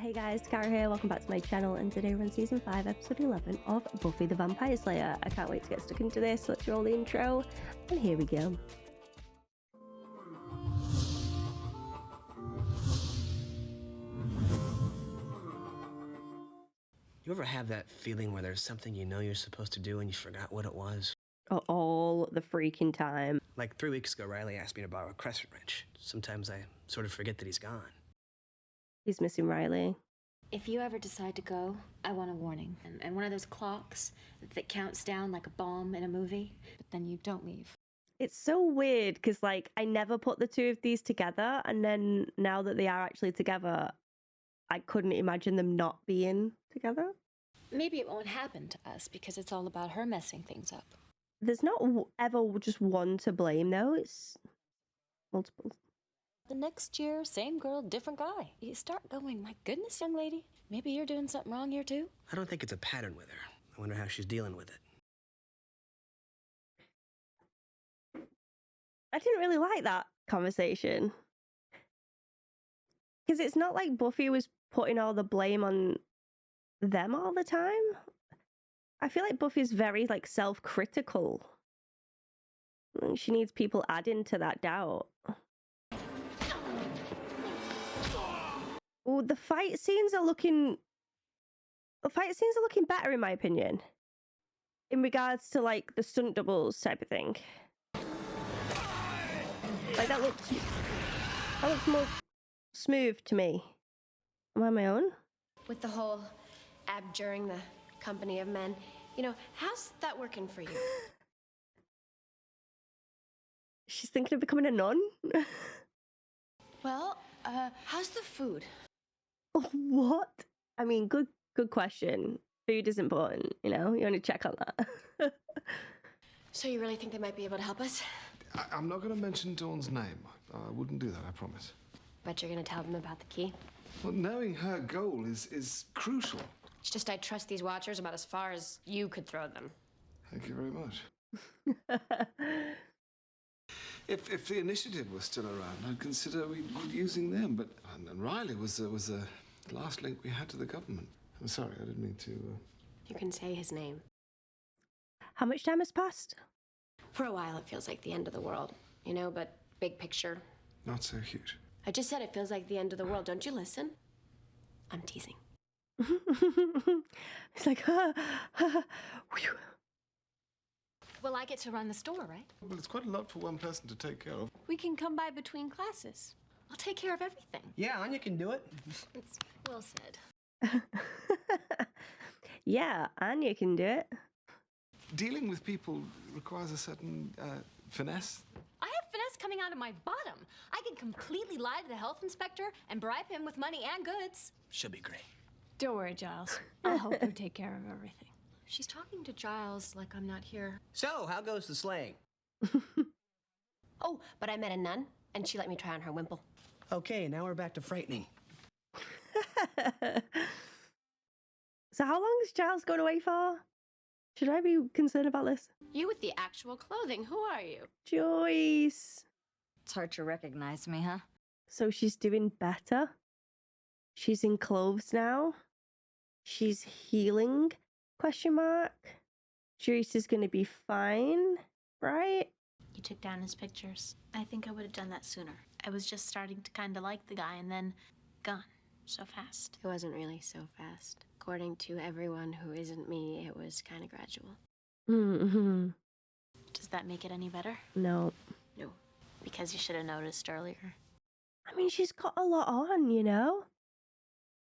Hey guys, Dakara here, welcome back to my channel, and today we're on season 5 episode 11 of Buffy the Vampire Slayer. I can't wait to get stuck into this. Let's roll the intro, and here we go. You ever have that feeling where there's something you know you're supposed to do and you forgot what it was? Oh, all the freaking time. Like 3 weeks ago, Riley asked me to borrow a crescent wrench. Sometimes I sort of forget that he's gone. He's missing Riley. If you ever decide to go, I want a warning. And one of those clocks that counts down like a bomb in a movie, but then you don't leave. It's so weird, because, like, I never put the two of these together, and then now that they are actually together, I couldn't imagine them not being together. Maybe it won't happen to us because it's all about her messing things up. There's not ever just one to blame, though. It's multiple. The next year, same girl, different guy. You start going, my goodness, young lady, maybe you're doing something wrong here too? I don't think it's a pattern with her. I wonder how she's dealing with it. I didn't really like that conversation. Because it's not like Buffy was putting all the blame on them all the time. I feel like Buffy's very, like, self-critical. She needs people adding to that doubt. Oh, the fight scenes are looking better, in my opinion, in regards to, like, the stunt doubles type of thing. Like, that looks more smooth to me. Am I on my own? With the whole abjuring the company of men, you know, how's that working for you? She's thinking of becoming a nun? Well, how's the food? What? I mean, good question. Food is important, you know? You want to check on that. So you really think they might be able to help us? I'm not going to mention Dawn's name. I wouldn't do that, I promise. But you're going to tell them about the key? Well, knowing her goal is crucial. It's just I trust these watchers about as far as you could throw them. Thank you very much. If the initiative was still around, I'd consider using them. But and Riley was the last link we had to the government. I'm sorry, I didn't mean to. You can say his name. How much time has passed? For a while, it feels like the end of the world, you know, but big picture. Not so huge. I just said it feels like the end of the world. Don't you listen? I'm teasing. It's like, whew. Well, I get to run the store, right? Well, it's quite a lot for one person to take care of. We can come by between classes. I'll take care of everything. Yeah, Anya can do it. It's well said. Yeah, Anya can do it. Dealing with people requires a certain finesse. I have finesse coming out of my bottom. I can completely lie to the health inspector and bribe him with money and goods. She'll be great. Don't worry, Giles. I'll help her take care of everything. She's talking to Giles like I'm not here. So, how goes the slaying? Oh, but I met a nun, and she let me try on her wimple. Okay, now we're back to frightening. So how long is Giles going away for? Should I be concerned about this? You with the actual clothing, who are you? Joyce. It's hard to recognize me, huh? So she's doing better. She's in clothes now. She's healing? Question mark. Joyce is going to be fine, right? You took down his pictures. I think I would have done that sooner. I was just starting to kind of like the guy and then gone so fast. It wasn't really so fast. According to everyone who isn't me, it was kind of gradual. Mm-hmm. Does that make it any better? No. No. Because you should have noticed earlier. I mean, she's got a lot on, you know?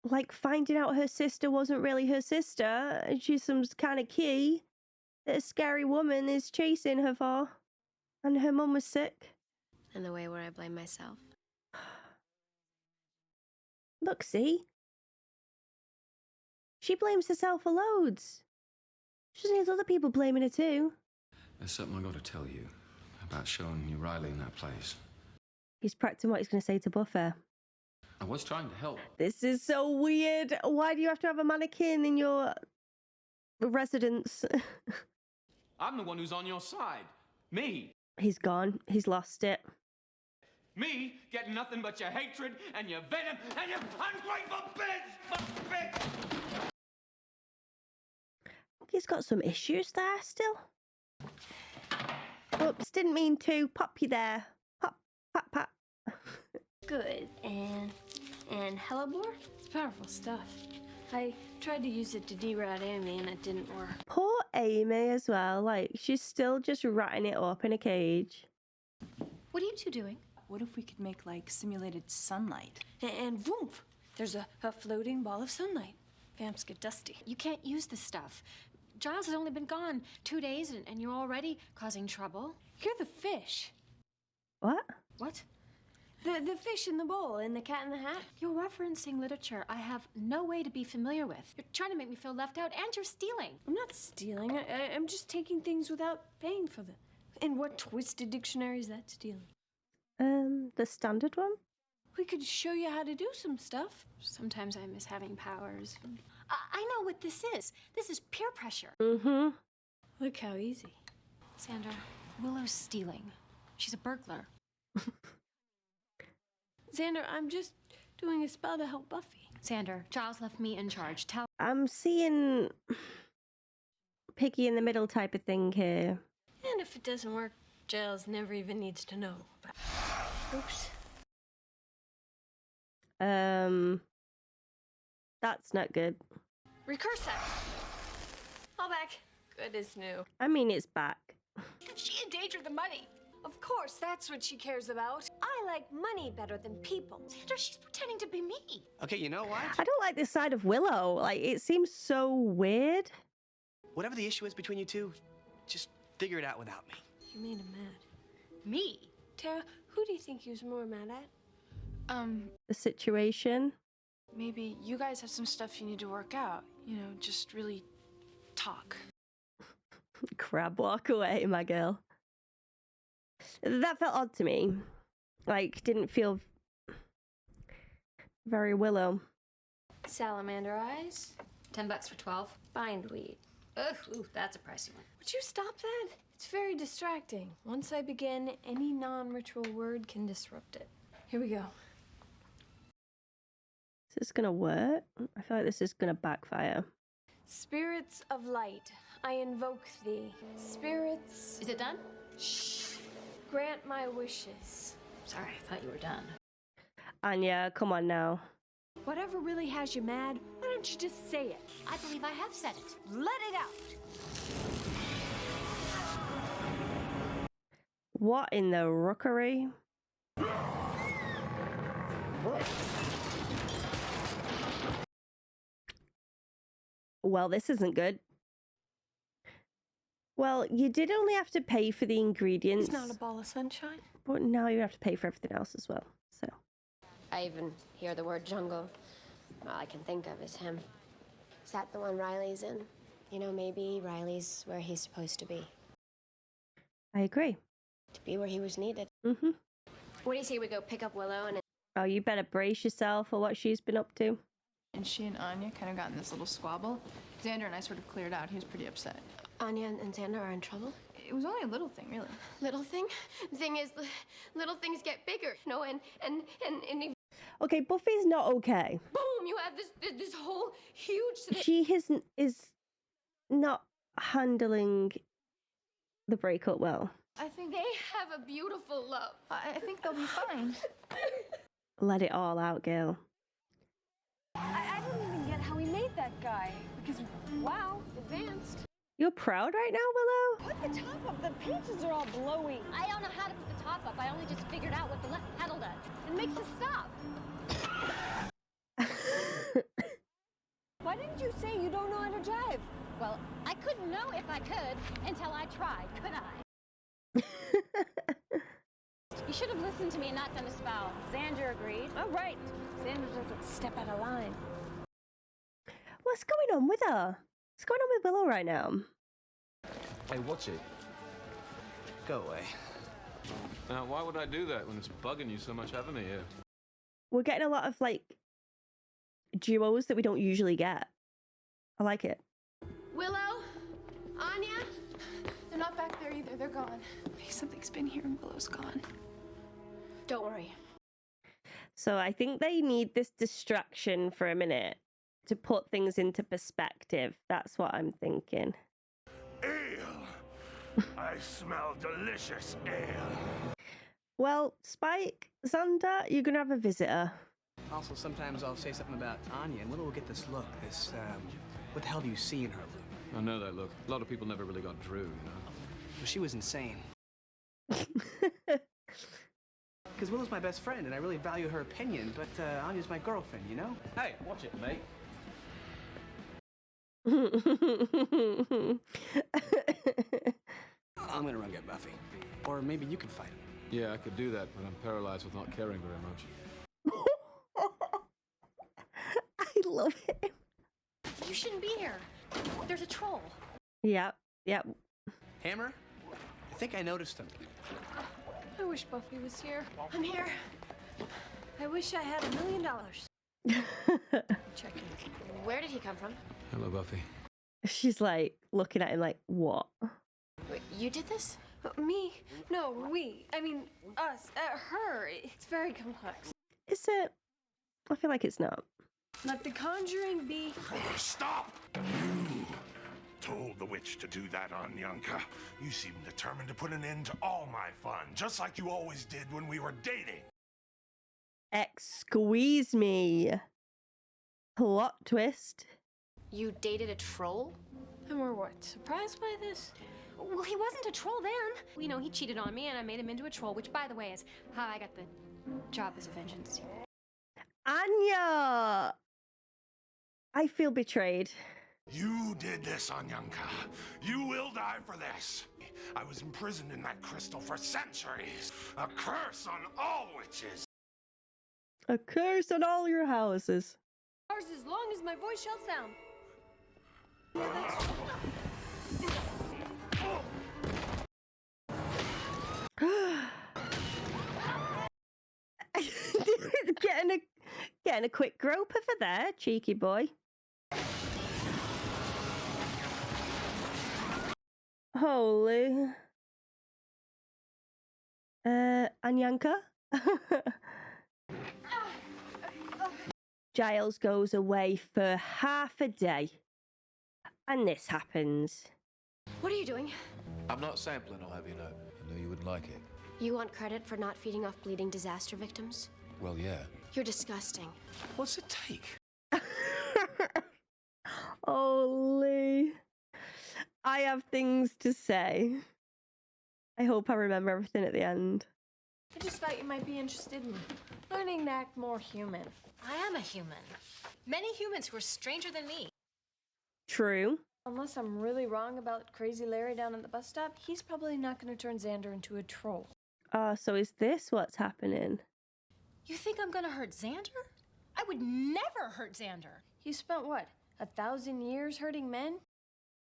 Like, finding out her sister wasn't really her sister, and she's some kind of key that a scary woman is chasing her for. And her mum was sick. And the way where I blame myself. Look, see? She blames herself for loads. She needs other people blaming her too. There's something I got to tell you about showing you Riley in that place. He's practicing what he's going to say to Buffy. I was trying to help. This is so weird. Why do you have to have a mannequin in your residence? I'm the one who's on your side. Me. He's gone. He's lost it. Me getting nothing but your hatred and your venom and your ungrateful bitch! Bucky's got some issues there still. Oops, didn't mean to pop you there. Pop, pop, pop. Good. And hellebore? It's powerful stuff. I tried to use it to derot Amy and it didn't work. Poor Amy as well. Like, she's still just ratting it up in a cage. What are you two doing? What if we could make, like, simulated sunlight? And boom! There's a floating ball of sunlight. Vamps get dusty. You can't use this stuff. Giles has only been gone 2 days and you're already causing trouble. You're the fish. What? What? The fish in the bowl in The Cat in the Hat. You're referencing literature I have no way to be familiar with. You're trying to make me feel left out and you're stealing. I'm not stealing. I'm just taking things without paying for them. In what twisted dictionary is that stealing? The standard one? We could show you how to do some stuff. Sometimes I miss having powers. I know what this is. This is peer pressure. Mm-hmm. Look how easy. Sandra, Willow's stealing. She's a burglar. Xander, I'm just doing a spell to help Buffy. Xander, Giles left me in charge. Tell. I'm seeing picky in the middle type of thing here. And if it doesn't work, Giles never even needs to know. Oops. That's not good. Recursive. All back. Good as new. I mean, it's back. She endangered the money. Of course, that's what she cares about. I like money better than people. Sandra, she's pretending to be me. Okay, you know what? I don't like this side of Willow. Like, it seems so weird. Whatever the issue is between you two, just figure it out without me. You made him mad. Me? Tara, who do you think he was more mad at? The situation. Maybe you guys have some stuff you need to work out. You know, just really talk. Crab walk away, my girl. That felt odd to me. Like, didn't feel very Willow. Salamander eyes. $10 for 12. Bindweed. Ugh, ooh, that's a pricey one. Would you stop that? It's very distracting. Once I begin, any non-ritual word can disrupt it. Here we go. Is this gonna work? I feel like this is gonna backfire. Spirits of light, I invoke thee. Spirits... Is it done? Shh. Grant my wishes. Sorry, I thought you were done. Anya, come on now. Whatever really has you mad, why don't you just say it? I believe I have said it. Let it out. What in the rookery? Well, this isn't good. Well, you did only have to pay for the ingredients. It's not a ball of sunshine. But now you have to pay for everything else as well, so. I even hear the word jungle. All I can think of is him. Is that the one Riley's in? You know, maybe Riley's where he's supposed to be. I agree. To be where he was needed. Mm-hmm. What do you say we go pick up Willow and... Oh, you better brace yourself for what she's been up to. And she and Anya kind of got in this little squabble. Xander and I sort of cleared out. He was pretty upset. Anya and Xander are in trouble? It was only a little thing, really. Little thing? The thing is, little things get bigger, you know, and Okay, Buffy's not okay. boom, you have this whole huge... She is not handling the breakup well. I think They have a beautiful love. I think they'll be fine. Let it all out, girl. I don't even get how he made that guy. Because, wow, advanced. You're proud right now, Willow? Put the top up. The pages are all blowy. I don't know how to put the top up. I only just figured out what the left pedal does. It makes it stop. Why didn't you say you don't know how to drive? Well, I couldn't know if I could until I tried, could I? You should have listened to me and not done a spell. Xander agreed. Oh, right. Xander doesn't step out of line. What's going on with her? What's going on with Willow right now? Hey, watch it. Go away. Now, why would I do that when it's bugging you so much having me here? We're getting a lot of, like, duos that we don't usually get. I like it. Willow? Anya? They're not back there either. They're gone. Something's been here and Willow's gone. Don't worry. So I think they need this distraction for a minute to put things into perspective. That's what I'm thinking. Ale! I smell delicious ale. Well, Spike, Xander, you're gonna have a visitor. Also, sometimes I'll say something about Anya, and Willow will get this look. This, what the hell do you see in her look? I know that look. A lot of people never really got Drew, you know. Well, she was insane. Because Willow's my best friend, and I really value her opinion, but Anya's my girlfriend, you know? Hey, watch it, mate. I'm gonna run get Buffy. Or maybe you could fight him. Yeah, I could do that, but I'm paralyzed with not caring very much. I love him. You shouldn't be here. There's a troll. Yep. Hammer? I think I noticed him. I wish Buffy was here. I'm here. I wish I had $1 million. Checking. Where did he come from? Hello, Buffy. She's like looking at him like, what? Wait, you did this? Me? No, we. I mean, us. Her. It's very complex. Is it? I feel like it's not. Let the conjuring be. Stop! You told the witch to do that on Yanka. You seem determined to put an end to all my fun, just like you always did when we were dating. Squeeze me. Plot twist. You dated a troll? And we're what? Surprised by this? Well, he wasn't a troll then. You know, he cheated on me and I made him into a troll, which, by the way, is how I got the job as a vengeance. Anya! I feel betrayed. You did this, Anyanka. You will die for this. I was imprisoned in that crystal for centuries. A curse on all witches. A curse on all your houses. Ours as long as my voice shall sound. getting a quick grope over there, cheeky boy. Holy. Anyanka? Giles goes away for half a day. And this happens. What are you doing? I'm not sampling, I'll have you know. I knew you wouldn't like it. You want credit for not feeding off bleeding disaster victims? Well, yeah. You're disgusting. What's it take? Holy. I have things to say. I hope I remember everything at the end. I just thought you might be interested in learning to act more human. I am a human. Many humans who are stranger than me. True. Unless I'm really wrong about Crazy Larry down at the bus stop, he's probably not going to turn Xander into a troll. So is this what's happening? You think I'm gonna hurt Xander? I would never hurt Xander. You spent, what, 1,000 years hurting men?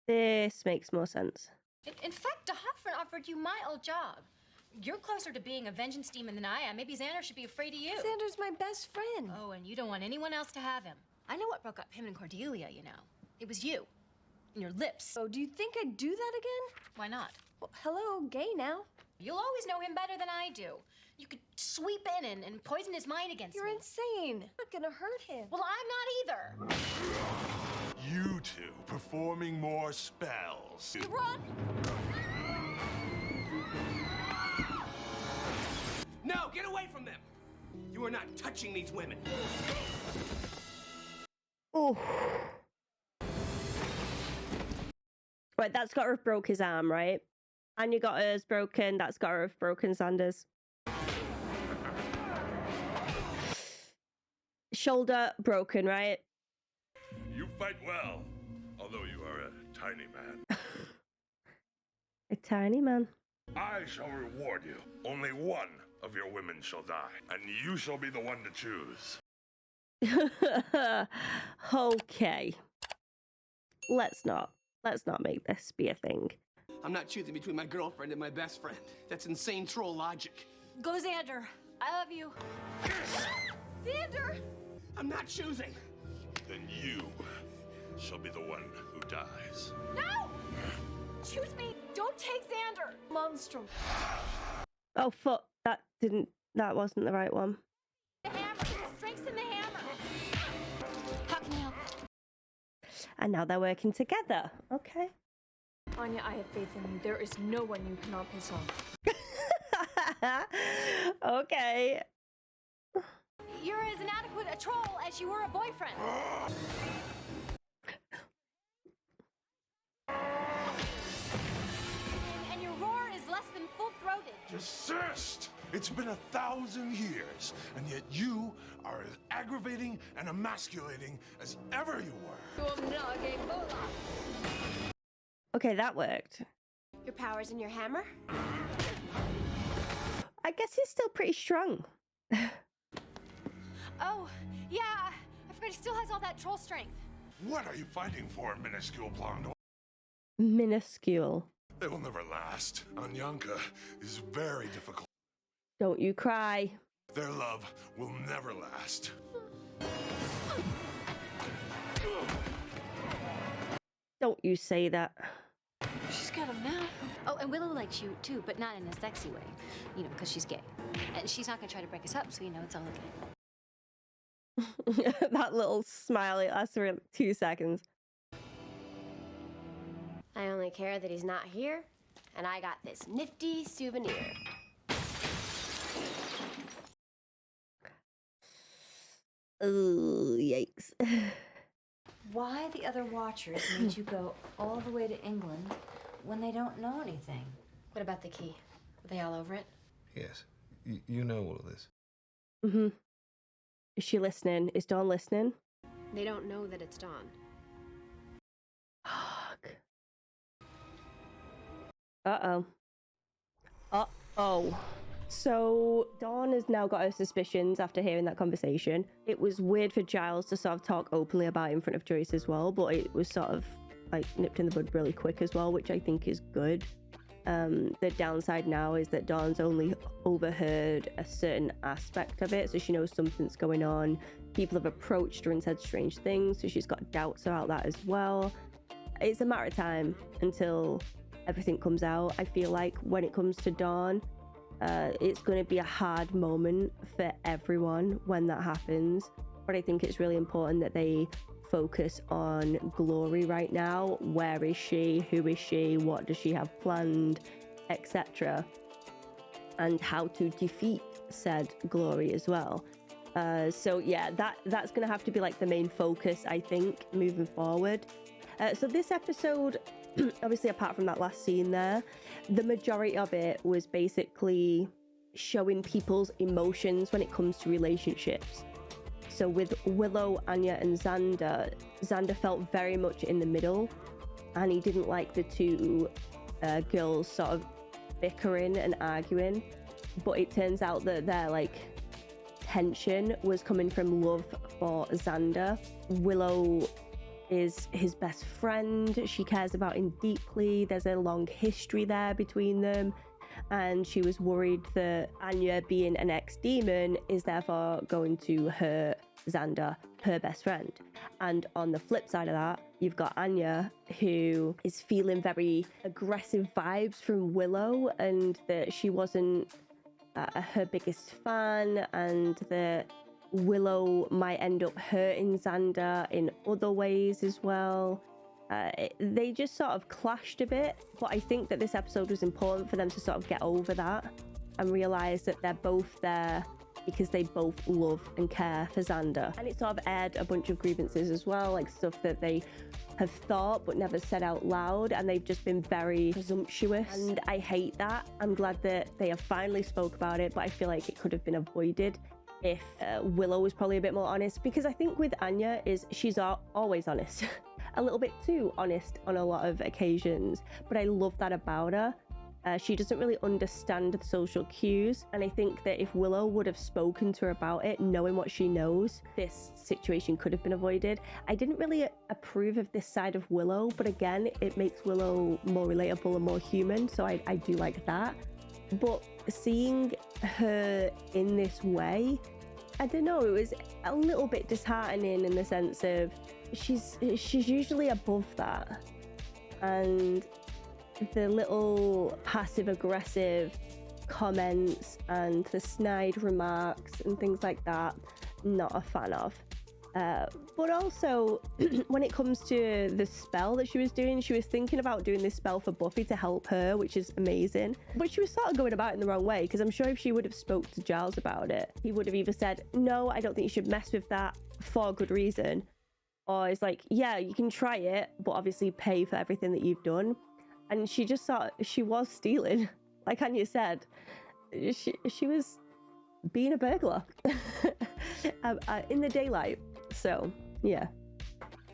This makes more sense. In fact, de Hoffman offered you my old job. You're closer to being a vengeance demon than I am. Maybe Xander should be afraid of you. Xander's my best friend. Oh, and you don't want anyone else to have him. I know what broke up him and Cordelia, you know. It was you. And your lips. Oh, do you think I'd do that again? Why not? Well, hello, gay now. You'll always know him better than I do. You could sweep in and poison his mind against You're me. insane. I'm not gonna hurt him. Well, I'm not either. You two performing more spells. Run! No, get away from them! You are not touching these women. Oh. Right, that's got to have broke his arm, right? And you got hers broken. That's got to have broken Xander's. Shoulder broken, right? You fight well, although you are a tiny man. A tiny man. I shall reward you. Only one of your women shall die, and you shall be the one to choose. Okay. Let's not make this be a thing. I'm not choosing between my girlfriend and my best friend. That's insane troll logic. Go, Xander. I love you. Xander! I'm not choosing. Then you shall be the one who dies. No! Choose me. Don't take Xander. Monstrum. Oh, fuck. That wasn't the right one. The hammer. Strength's in the hammer. How can you help? And now they're working together. Okay. Anya, I have faith in you. There is no one you cannot piss off. Okay. You're as inadequate a troll as you were a boyfriend. And your roar is less than full-throated. Desist! It's been 1,000 years, and yet you are as aggravating and emasculating as ever you were. Okay, that worked. Your power's in your hammer? I guess he's still pretty strong. Oh, yeah. I forgot he still has all that troll strength. What are you fighting for, minuscule blonde? Minuscule. They will never last. Anyanka is very difficult. Don't you cry. Their love will never last. Don't you say that. She's got him now. Oh, and Willow likes you too, but not in a sexy way. You know, because she's gay. And she's not going to try to break us up, so you know it's all okay. That little smile, it lasts for 2 seconds. I only care that he's not here, and I got this nifty souvenir. Oh, yikes. Why the other Watchers made you go all the way to England when they don't know anything? What about the key? Are they all over it? Yes. You know all of this. Mm-hmm. Is she listening? Is Dawn listening? They don't know that it's Dawn. Fuck. Uh-oh. Uh-oh. So Dawn has now got her suspicions after hearing that conversation. It was weird for Giles to sort of talk openly about it in front of Joyce as well, but it was sort of like nipped in the bud really quick as well, which I think is good. The downside now is that Dawn's only overheard a certain aspect of it, so she knows something's going on. People have approached her and said strange things, so she's got doubts about that as well. It's a matter of time until everything comes out. I feel like when it comes to Dawn, it's going to be a hard moment for everyone when that happens, but I think it's really important that they focus on Glory right now. Where is she? Who is she? What does she have planned? Etc. And how to defeat said Glory as well. So yeah, that's going to have to be like the main focus, I think, moving forward. So this episode, obviously apart from that last scene there, the majority of it was basically showing people's emotions when it comes to relationships. So with Willow, Anya and Xander, Xander felt very much in the middle, and he didn't like the two girls sort of bickering and arguing, but it turns out that their like tension was coming from love for Xander. Willow is his best friend. She cares about him deeply. There's a long history there between them, and she was worried that Anya, being an ex-demon, is therefore going to hurt Xander, her best friend. And on the flip side of that, you've got Anya, who is feeling very aggressive vibes from Willow, and that she wasn't her biggest fan, and that Willow might end up hurting Xander in other ways as well. They just sort of clashed a bit, but I think that this episode was important for them to sort of get over that and realise that they're both there because they both love and care for Xander. And it sort of aired a bunch of grievances as well, like stuff that they have thought but never said out loud, and they've just been very presumptuous, and I hate that. I'm glad that they have finally spoke about it, but I feel like it could have been avoided if Willow was probably a bit more honest, because I think with Anya is she's always honest. A little bit too honest on a lot of occasions, but I love that about her. She doesn't really understand the social cues, and I think that if Willow would have spoken to her about it, knowing what she knows, this situation could have been avoided. I didn't really approve of this side of Willow, but again, it makes Willow more relatable and more human, so I do like that. But seeing her in this way, I don't know, it was a little bit disheartening in the sense of she's usually above that, and the little passive-aggressive comments and the snide remarks and things like that, not a fan of. But also, when it comes to the spell that she was doing, she was thinking about doing this spell for Buffy to help her, which is amazing. But she was sort of going about it in the wrong way, because I'm sure if she would have spoke to Giles about it, he would have either said, no, I don't think you should mess with that for a good reason. Or it's like, yeah, you can try it, but obviously pay for everything that you've done. And she just thought she was stealing. Like Anya said, she was being a burglar in the daylight. So yeah,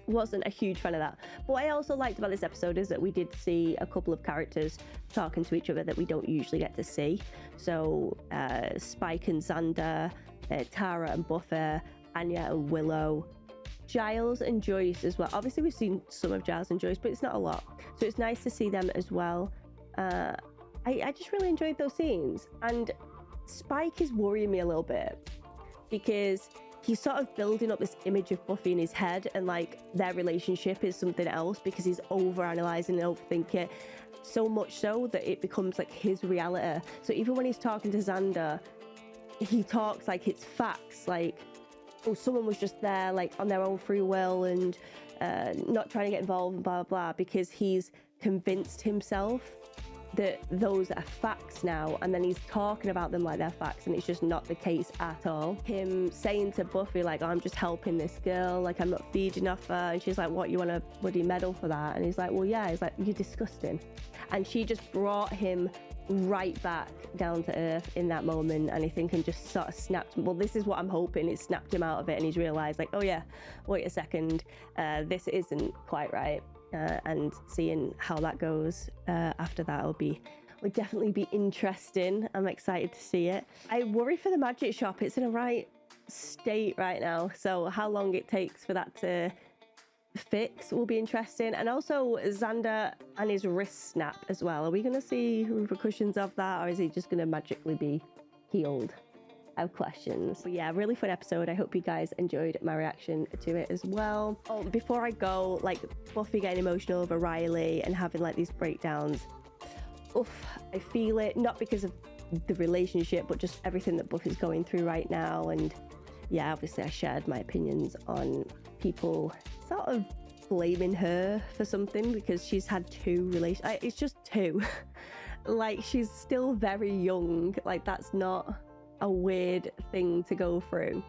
wasn't a huge fan of that. But what I also liked about this episode is that we did see a couple of characters talking to each other that we don't usually get to see. So Spike and Xander, Tara and Buffy, Anya and Willow, Giles and Joyce as well. Obviously we've seen some of Giles and Joyce, but it's not a lot, so it's nice to see them as well. I just really enjoyed those scenes. And Spike is worrying me a little bit, because he's sort of building up this image of Buffy in his head, and like their relationship is something else, because he's overanalyzing and overthinking it, so much so that it becomes like his reality. So even when he's talking to Xander, he talks like it's facts, like, oh, someone was just there like on their own free will and not trying to get involved and blah blah blah, because he's convinced himself that those are facts now, and then he's talking about them like they're facts, and it's just not the case at all. Him saying to Buffy like, oh, I'm just helping this girl, like I'm not feeding enough her, and she's like, what, you want a bloody medal for that? And he's like, well yeah. He's like, you're disgusting. And she just brought him right back down to earth in that moment, and I think and just sort of snapped, well, this is what I'm hoping, it snapped him out of it, and he's realized like, oh yeah, wait a second, this isn't quite right. And seeing how that goes after that would definitely be interesting. I'm excited to see it. I worry for the magic shop. It's in a right state right now, so how long it takes for that to fix will be interesting. And also Xander and his wrist snap as well. Are we going to see repercussions of that, or is he just going to magically be healed? I have questions. But yeah, really fun episode. I hope you guys enjoyed my reaction to it as well. Oh, before I go, like Buffy getting emotional over Riley and having like these breakdowns. Oof, I feel it, not because of the relationship, but just everything that Buffy's going through right now. And yeah, obviously I shared my opinions on people sort of blaming her for something because she's had two relations. It's just two. Like, she's still very young. Like, that's not a weird thing to go through.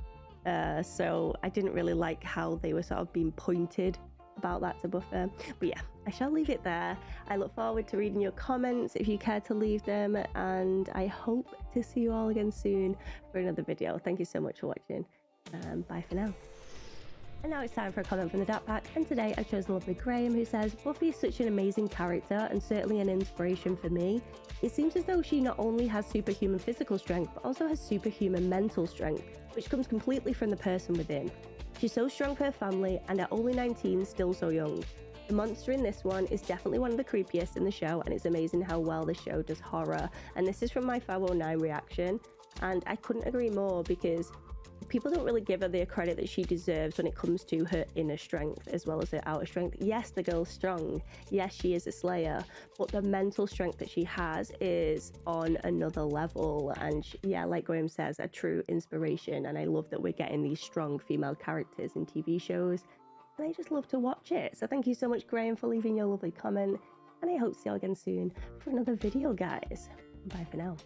So I didn't really like how they were sort of being pointed about that to Buffy. But yeah, I shall leave it there. I look forward to reading your comments if you care to leave them, and I hope to see you all again soon for another video. Thank you so much for watching. Bye for now. And now it's time for a comment from the Dark Pack, and today I chose lovely Graham, who says, Buffy is such an amazing character and certainly an inspiration for me. It seems as though she not only has superhuman physical strength, but also has superhuman mental strength, which comes completely from the person within. She's so strong for her family, and at only 19, still so young. The monster in this one is definitely one of the creepiest in the show, and it's amazing how well the show does horror. And this is from my 509 reaction, and I couldn't agree more, because people don't really give her the credit that she deserves when it comes to her inner strength as well as her outer strength. Yes, the girl's strong. Yes, she is a slayer, but the mental strength that she has is on another level. And yeah, like Graham says, a true inspiration. And I love that we're getting these strong female characters in TV shows, and I just love to watch it. So thank you so much, Graham, for leaving your lovely comment, and I hope to see you all again soon for another video, guys. Bye for now.